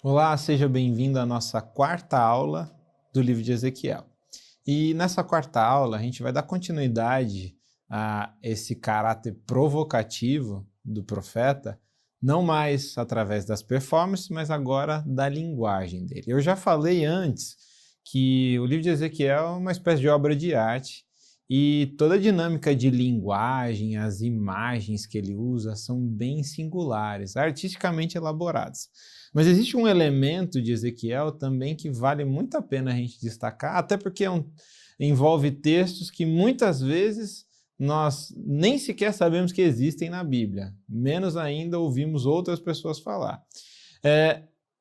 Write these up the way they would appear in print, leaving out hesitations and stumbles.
Olá, seja bem-vindo à nossa quarta aula do livro de Ezequiel. E nessa quarta aula a gente vai dar continuidade a esse caráter provocativo do profeta, não mais através das performances, mas agora da linguagem dele. Eu já falei antes que o livro de Ezequiel é uma espécie de obra de arte e toda a dinâmica de linguagem, as imagens que ele usa são bem singulares, artisticamente elaboradas. Mas existe um elemento de Ezequiel também que vale muito a pena a gente destacar, até porque envolve textos que muitas vezes nós nem sequer sabemos que existem na Bíblia, menos ainda ouvimos outras pessoas falar.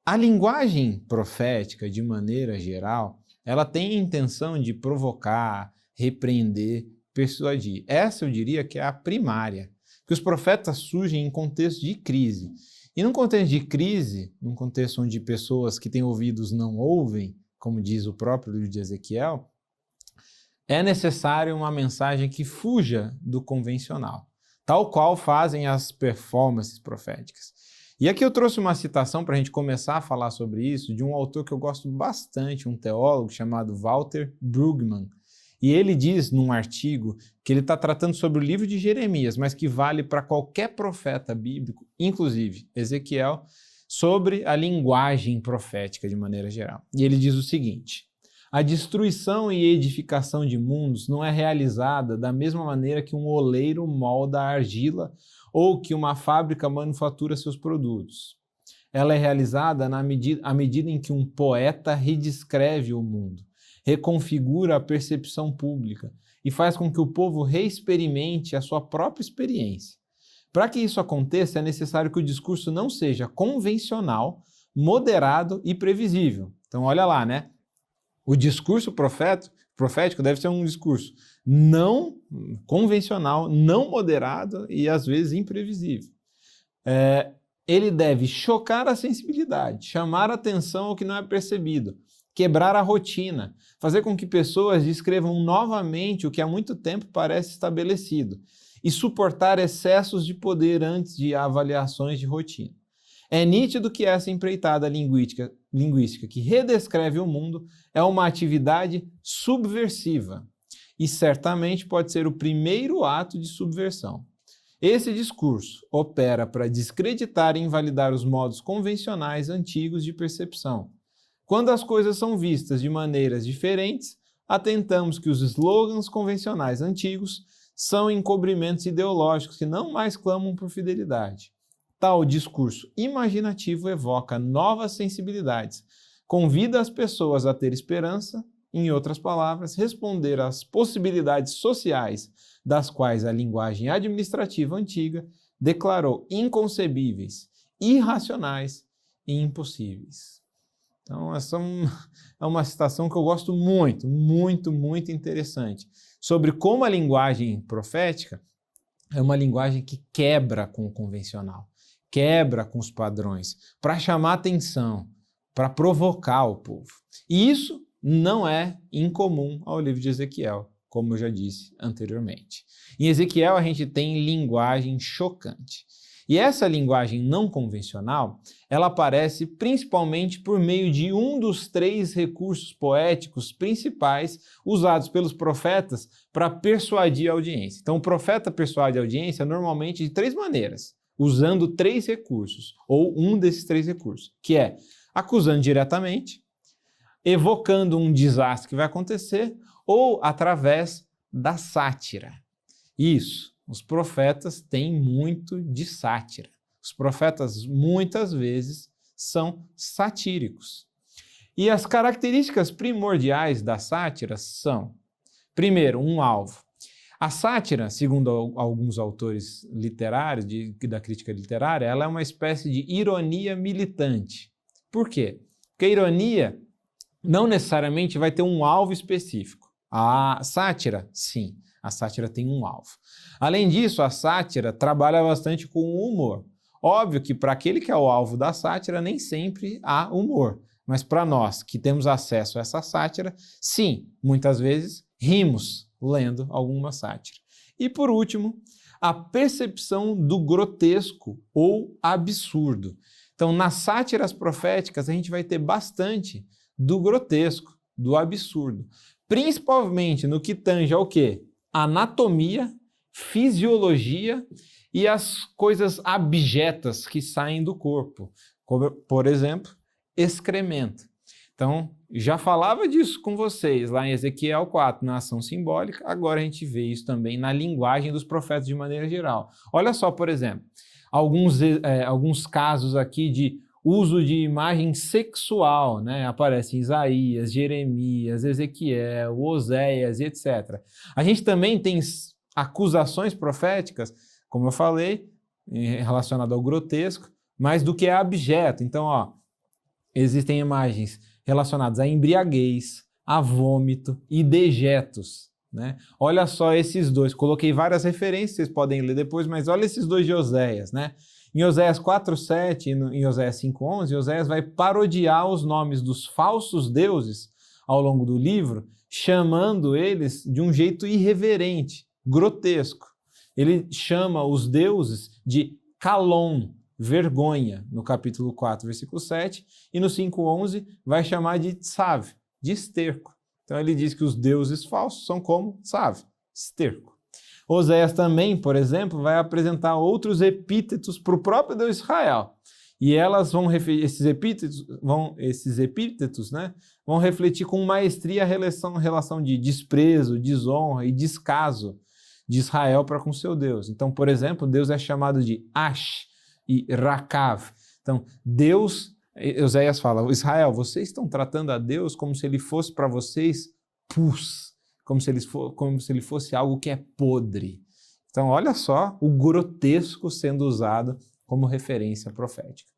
A linguagem profética, de maneira geral, ela tem a intenção de provocar, repreender, persuadir. Essa eu diria que é a primária, que os profetas surgem em contexto de crise. E num contexto de crise, num contexto onde pessoas que têm ouvidos não ouvem, como diz o próprio livro de Ezequiel, é necessário uma mensagem que fuja do convencional, tal qual fazem as performances proféticas. E aqui eu trouxe uma citação para a gente começar a falar sobre isso, de um autor que eu gosto bastante, um teólogo chamado Walter Brueggemann. E ele diz num artigo que ele está tratando sobre o livro de Jeremias, mas que vale para qualquer profeta bíblico, inclusive Ezequiel, sobre a linguagem profética de maneira geral. E ele diz o seguinte: a destruição e edificação de mundos não é realizada da mesma maneira que um oleiro molda a argila ou que uma fábrica manufatura seus produtos. Ela é realizada à medida em que um poeta redescreve o mundo, reconfigura a percepção pública e faz com que o povo reexperimente a sua própria experiência. Para que isso aconteça, é necessário que o discurso não seja convencional, moderado e previsível. Então, olha lá, né? O discurso profético deve ser um discurso não convencional, não moderado e, às vezes, imprevisível. Ele deve chocar a sensibilidade, chamar a atenção ao que não é percebido, quebrar a rotina, fazer com que pessoas descrevam novamente o que há muito tempo parece estabelecido e suportar excessos de poder antes de avaliações de rotina. É nítido que essa empreitada linguística que redescreve o mundo é uma atividade subversiva e certamente pode ser o primeiro ato de subversão. Esse discurso opera para descreditar e invalidar os modos convencionais antigos de percepção. Quando as coisas são vistas de maneiras diferentes, atentamos que os slogans convencionais antigos são encobrimentos ideológicos que não mais clamam por fidelidade. Tal discurso imaginativo evoca novas sensibilidades, convida as pessoas a ter esperança, em outras palavras, responder às possibilidades sociais das quais a linguagem administrativa antiga declarou inconcebíveis, irracionais e impossíveis. Então, essa é uma citação que eu gosto muito, muito, muito interessante, sobre como a linguagem profética é uma linguagem que quebra com o convencional, quebra com os padrões, para chamar atenção, para provocar o povo. E isso não é incomum ao livro de Ezequiel, como eu já disse anteriormente. Em Ezequiel a gente tem linguagem chocante. E essa linguagem não convencional, ela aparece principalmente por meio de um dos 3 recursos poéticos principais usados pelos profetas para persuadir a audiência. Então, o profeta persuade a audiência normalmente de 3 maneiras, usando 3 recursos, ou um desses 3 recursos, que é acusando diretamente, evocando um desastre que vai acontecer, ou através da sátira. Isso. Os profetas têm muito de sátira. Os profetas, muitas vezes, são satíricos. E as características primordiais da sátira são, primeiro, um alvo. A sátira, segundo alguns autores literários, da crítica literária, ela é uma espécie de ironia militante. Por quê? Porque a ironia não necessariamente vai ter um alvo específico. A sátira, sim. A sátira tem um alvo. Além disso, a sátira trabalha bastante com o humor. Óbvio que para aquele que é o alvo da sátira, nem sempre há humor. Mas para nós que temos acesso a essa sátira, sim, muitas vezes rimos lendo alguma sátira. E por último, a percepção do grotesco ou absurdo. Então, nas sátiras proféticas, a gente vai ter bastante do grotesco, do absurdo. Principalmente no que tange ao quê? Anatomia, fisiologia e as coisas abjetas que saem do corpo, como, por exemplo, excremento. Então, já falava disso com vocês lá em Ezequiel 4, na ação simbólica, agora a gente vê isso também na linguagem dos profetas de maneira geral. Olha só, por exemplo, alguns casos aqui de uso de imagem sexual, né? Aparece em Isaías, Jeremias, Ezequiel, Oséias e etc. A gente também tem acusações proféticas, como eu falei, relacionado ao grotesco, mas do que é abjeto. Então, ó, existem imagens relacionadas a embriaguez, a vômito e dejetos, né? Olha só esses dois, coloquei várias referências, vocês podem ler depois, mas olha esses dois de Oséias, né? Em Oséias 4:7 e em Oséias 5:11, Oséias vai parodiar os nomes dos falsos deuses ao longo do livro, chamando eles de um jeito irreverente, grotesco. Ele chama os deuses de Kalon, vergonha, no capítulo 4, versículo 7, e no 5:11 vai chamar de Tsav, de esterco. Então ele diz que os deuses falsos são como Tsav, esterco. Oséias também, por exemplo, vai apresentar outros epítetos para o próprio Deus Israel. E esses epítetos, né, vão refletir com maestria a relação de desprezo, desonra e descaso de Israel para com seu Deus. Então, por exemplo, Deus é chamado de Ash e Rakav. Então, Deus, Oséias fala, Israel, vocês estão tratando a Deus como se ele fosse para vocês pus, como se ele fosse algo que é podre. Então, olha só o grotesco sendo usado como referência profética.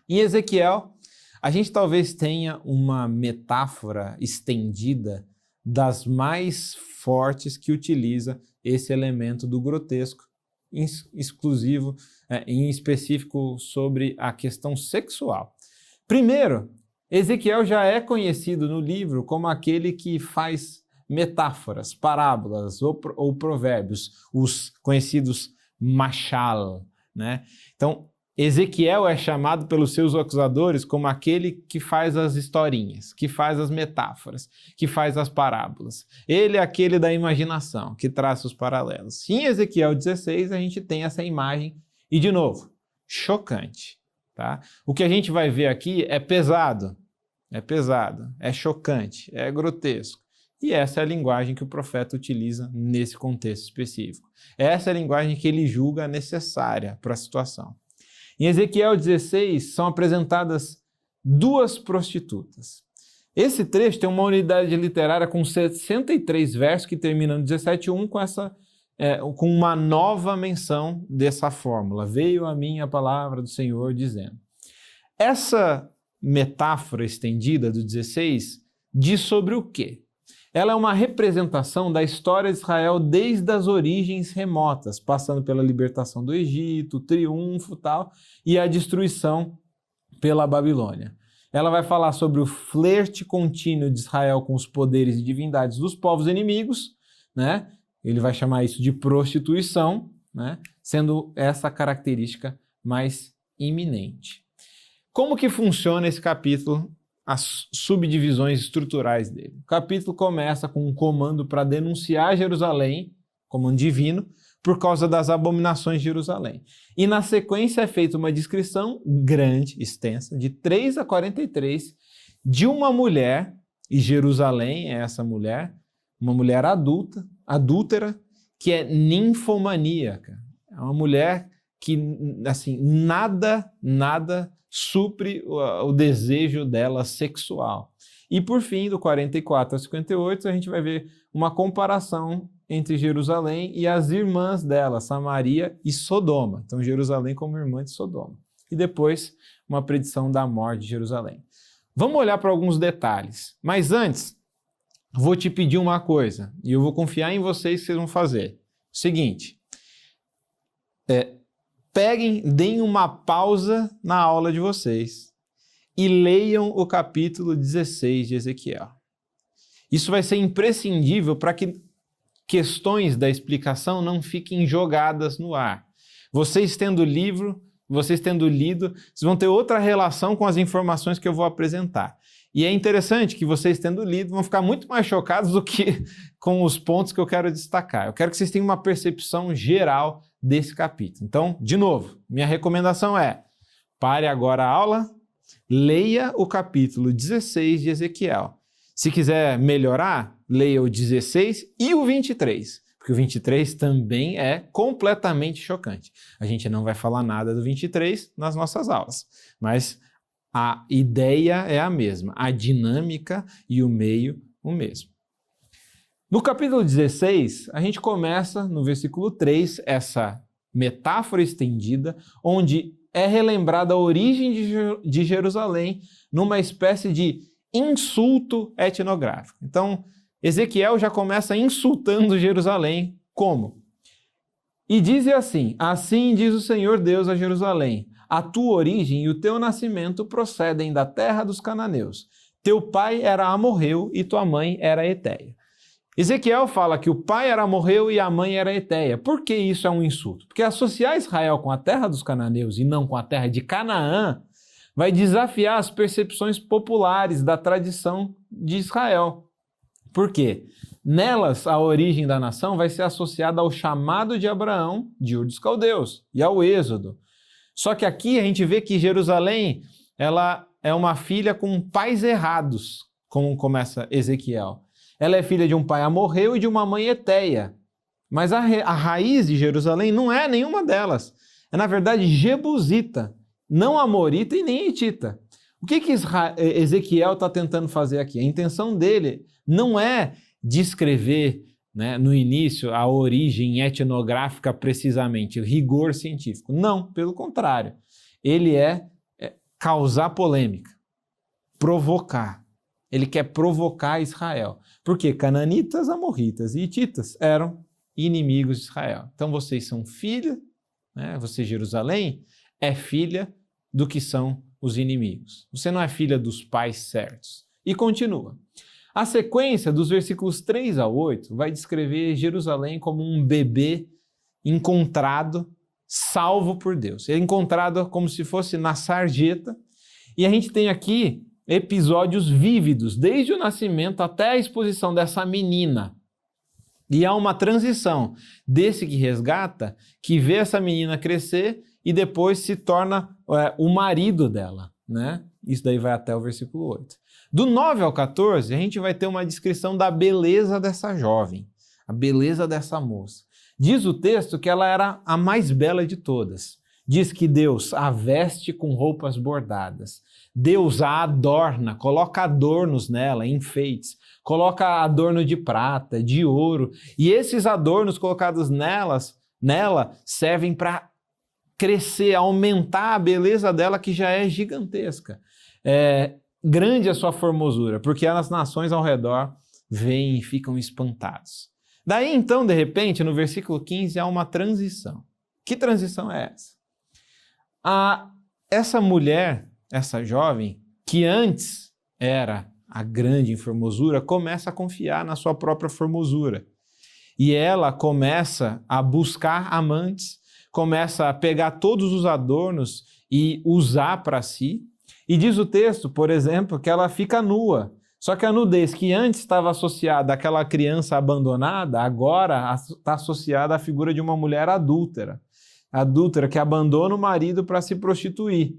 Em Ezequiel, a gente talvez tenha uma metáfora estendida das mais fortes que utiliza esse elemento do grotesco, exclusivo, em específico sobre a questão sexual. Primeiro, Ezequiel já é conhecido no livro como aquele que faz metáforas, parábolas ou provérbios, os conhecidos mashal, né? Então, Ezequiel é chamado pelos seus acusadores como aquele que faz as historinhas, que faz as metáforas, que faz as parábolas. Ele é aquele da imaginação, que traça os paralelos. Em Ezequiel 16, a gente tem essa imagem e, de novo, chocante. Tá? O que a gente vai ver aqui é pesado, é chocante, é grotesco. E essa é a linguagem que o profeta utiliza nesse contexto específico. Essa é a linguagem que ele julga necessária para a situação. Em Ezequiel 16 são apresentadas duas prostitutas. Esse trecho tem uma unidade literária com 63 versos que termina no 17:1 com uma nova menção dessa fórmula. Veio a mim a palavra do Senhor dizendo. Essa metáfora estendida do 16 diz sobre o quê? Ela é uma representação da história de Israel desde as origens remotas, passando pela libertação do Egito, o triunfo tal, e a destruição pela Babilônia. Ela vai falar sobre o flerte contínuo de Israel com os poderes e divindades dos povos inimigos, né? Ele vai chamar isso de prostituição, né? Sendo essa a característica mais iminente. Como que funciona esse capítulo? As subdivisões estruturais dele. O capítulo começa com um comando para denunciar Jerusalém, comando divino, por causa das abominações de Jerusalém. E na sequência é feita uma descrição grande, extensa, de 3 a 43, de uma mulher, e Jerusalém é essa mulher, uma mulher adúltera, que é ninfomaníaca. É uma mulher que, assim, nada supre o desejo dela sexual. E por fim, do 44 a 58, a gente vai ver uma comparação entre Jerusalém e as irmãs dela, Samaria e Sodoma. Então, Jerusalém como irmã de Sodoma. E depois, uma predição da morte de Jerusalém. Vamos olhar para alguns detalhes. Mas antes, vou te pedir uma coisa, e eu vou confiar em vocês que vocês vão fazer. O seguinte, deem uma pausa na aula de vocês e leiam o capítulo 16 de Ezequiel. Isso vai ser imprescindível para que questões da explicação não fiquem jogadas no ar. Vocês tendo o livro, vocês tendo lido, vocês vão ter outra relação com as informações que eu vou apresentar. E é interessante que vocês tendo lido vão ficar muito mais chocados do que com os pontos que eu quero destacar. Eu quero que vocês tenham uma percepção geral desse capítulo. Então, de novo, minha recomendação é: pare agora a aula, leia o capítulo 16 de Ezequiel. Se quiser melhorar, leia o 16 e o 23, porque o 23 também é completamente chocante. A gente não vai falar nada do 23 nas nossas aulas, mas a ideia é a mesma, a dinâmica e o meio o mesmo. No capítulo 16, a gente começa no versículo 3, essa metáfora estendida, onde é relembrada a origem de Jerusalém numa espécie de insulto etnográfico. Então, Ezequiel já começa insultando Jerusalém. Como? E diz assim: assim diz o Senhor Deus a Jerusalém: a tua origem e o teu nascimento procedem da terra dos cananeus. Teu pai era amorreu e tua mãe era eteia. Ezequiel fala que o pai era amorreu e a mãe era eteia. Por que isso é um insulto? Porque associar Israel com a terra dos cananeus e não com a terra de Canaã vai desafiar as percepções populares da tradição de Israel. Por quê? Nelas, a origem da nação vai ser associada ao chamado de Abraão de Ur dos Caldeus e ao Êxodo. Só que aqui a gente vê que Jerusalém, ela é uma filha com pais errados, como começa Ezequiel. Ela é filha de um pai amorreu e de uma mãe eteia. Mas a raiz de Jerusalém não é nenhuma delas. É, na verdade, jebusita, não amorita e nem etita. O que Ezequiel está tentando fazer aqui? A intenção dele não é descrever, né, no início, a origem etnográfica precisamente, rigor científico. Não, pelo contrário. Ele é causar polêmica, provocar. Ele quer provocar Israel. Porque cananitas, amorritas e hititas eram inimigos de Israel. Então vocês são filha, né, você, Jerusalém, é filha do que são os inimigos. Você não é filha dos pais certos. E continua. A sequência dos versículos 3 a 8 vai descrever Jerusalém como um bebê encontrado, salvo por Deus. Ele é encontrado como se fosse na sarjeta. E a gente tem aqui episódios vívidos, desde o nascimento até a exposição dessa menina. E há uma transição desse que resgata, que vê essa menina crescer e depois se torna o marido dela, né? Isso daí vai até o versículo 8. Do 9 ao 14, a gente vai ter uma descrição da beleza dessa jovem, a beleza dessa moça. Diz o texto que ela era a mais bela de todas. Diz que Deus a veste com roupas bordadas. Deus a adorna, coloca adornos nela, enfeites. Coloca adorno de prata, de ouro. E esses adornos colocados nela servem para crescer, aumentar a beleza dela, que já é gigantesca. Grande a sua formosura, porque as nações ao redor veem e ficam espantados. Daí então, de repente, no versículo 15, há uma transição. Que transição é essa? Essa mulher, essa jovem, que antes era a grande em formosura, começa a confiar na sua própria formosura. E ela começa a buscar amantes, começa a pegar todos os adornos e usar para si. E diz o texto, por exemplo, que ela fica nua. Só que a nudez que antes estava associada àquela criança abandonada, agora está associada à figura de uma mulher adúltera. Adúltera que abandona o marido para se prostituir.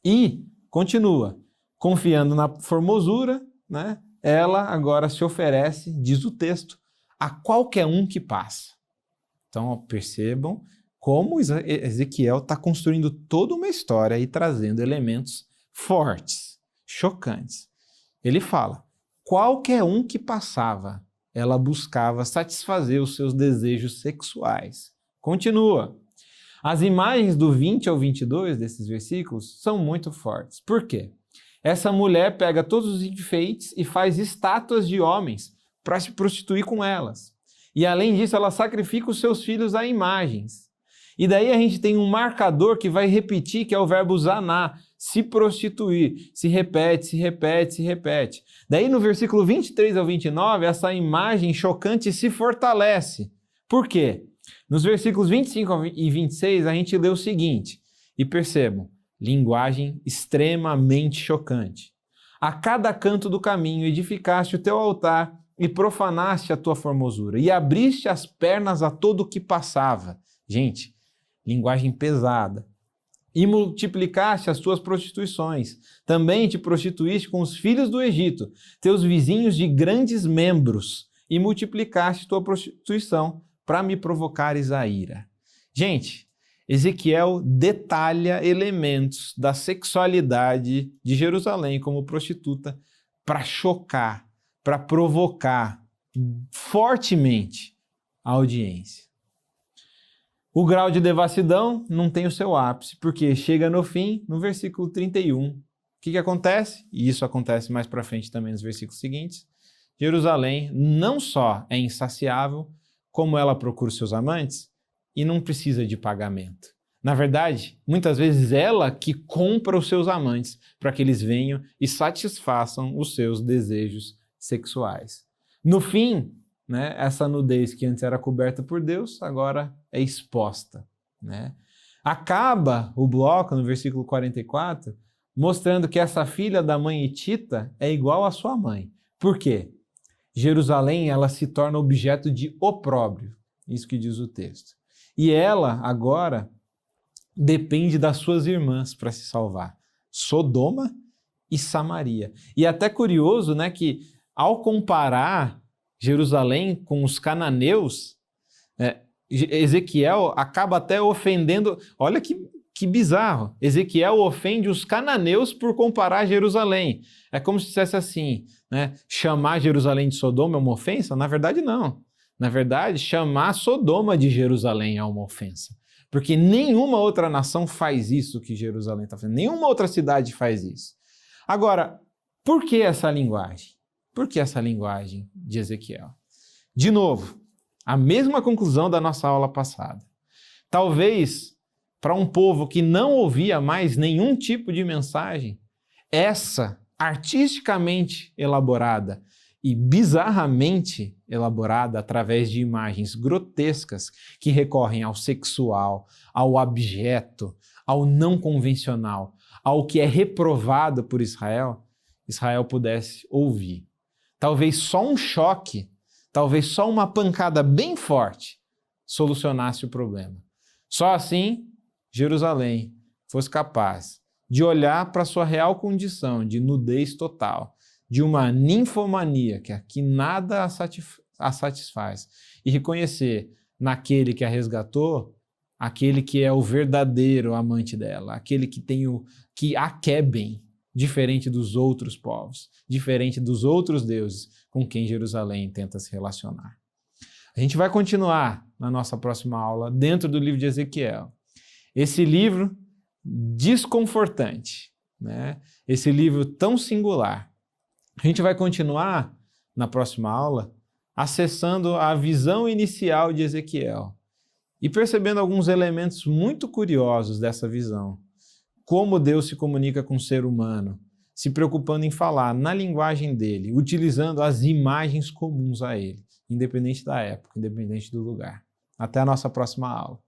E continua, confiando na formosura, né? Ela agora se oferece, diz o texto, a qualquer um que passa. Então, percebam como Ezequiel está construindo toda uma história e trazendo elementos fortes, chocantes. Ele fala, qualquer um que passava, ela buscava satisfazer os seus desejos sexuais. Continua. As imagens do 20 ao 22 desses versículos são muito fortes. Por quê? Essa mulher pega todos os enfeites e faz estátuas de homens para se prostituir com elas. E além disso, ela sacrifica os seus filhos a imagens. E daí a gente tem um marcador que vai repetir, que é o verbo zaná, se prostituir. Se repete, se repete, se repete. Daí no versículo 23 ao 29, essa imagem chocante se fortalece. Por quê? Nos versículos 25 e 26, a gente lê o seguinte, E percebam, linguagem extremamente chocante. A cada canto do caminho edificaste o teu altar e profanaste a tua formosura, e abriste as pernas a todo o que passava. Gente, linguagem pesada. E multiplicaste as tuas prostituições. Também te prostituíste com os filhos do Egito, teus vizinhos de grandes membros, e multiplicaste tua prostituição para me provocares a ira. Gente, Ezequiel detalha elementos da sexualidade de Jerusalém como prostituta para chocar, para provocar fortemente a audiência. O grau de devassidão não tem o seu ápice, porque chega no fim, no versículo 31. O que acontece? E isso acontece mais para frente também nos versículos seguintes. Jerusalém não só é insaciável, como ela procura os seus amantes e não precisa de pagamento. Na verdade, muitas vezes ela que compra os seus amantes para que eles venham e satisfaçam os seus desejos sexuais. No fim, né, essa nudez que antes era coberta por Deus, agora é exposta. Né? Acaba o bloco, no versículo 44, mostrando que essa filha da mãe hitita é igual à sua mãe. Por quê? Jerusalém ela se torna objeto de opróbrio, isso que diz o texto. E ela, agora, depende das suas irmãs para se salvar. Sodoma e Samaria. E até curioso, né, que ao comparar Jerusalém com os cananeus, Ezequiel acaba até ofendendo, olha que bizarro, Ezequiel ofende os cananeus por comparar Jerusalém. É como se dissesse assim, né, chamar Jerusalém de Sodoma é uma ofensa? Na verdade não. Na verdade, chamar Sodoma de Jerusalém é uma ofensa. Porque nenhuma outra nação faz isso que Jerusalém está fazendo. Nenhuma outra cidade faz isso. Agora, por que essa linguagem? Por que essa linguagem de Ezequiel? De novo, a mesma conclusão da nossa aula passada. Talvez, para um povo que não ouvia mais nenhum tipo de mensagem, essa artisticamente elaborada e bizarramente elaborada através de imagens grotescas que recorrem ao sexual, ao abjeto, ao não convencional, ao que é reprovado por Israel, Israel pudesse ouvir. Talvez só um choque, talvez só uma pancada bem forte solucionasse o problema. Só assim, Jerusalém fosse capaz de olhar para sua real condição de nudez total, de uma ninfomaníaca que nada a satisfaz, e reconhecer naquele que a resgatou, aquele que é o verdadeiro amante dela, aquele que a quer bem, diferente dos outros povos, diferente dos outros deuses com quem Jerusalém tenta se relacionar. A gente vai continuar na nossa próxima aula dentro do livro de Ezequiel. Esse livro desconfortante, né? Esse livro tão singular. A gente vai continuar na próxima aula acessando a visão inicial de Ezequiel e percebendo alguns elementos muito curiosos dessa visão. Como Deus se comunica com o ser humano, se preocupando em falar na linguagem dele, utilizando as imagens comuns a ele, independente da época, independente do lugar. Até a nossa próxima aula.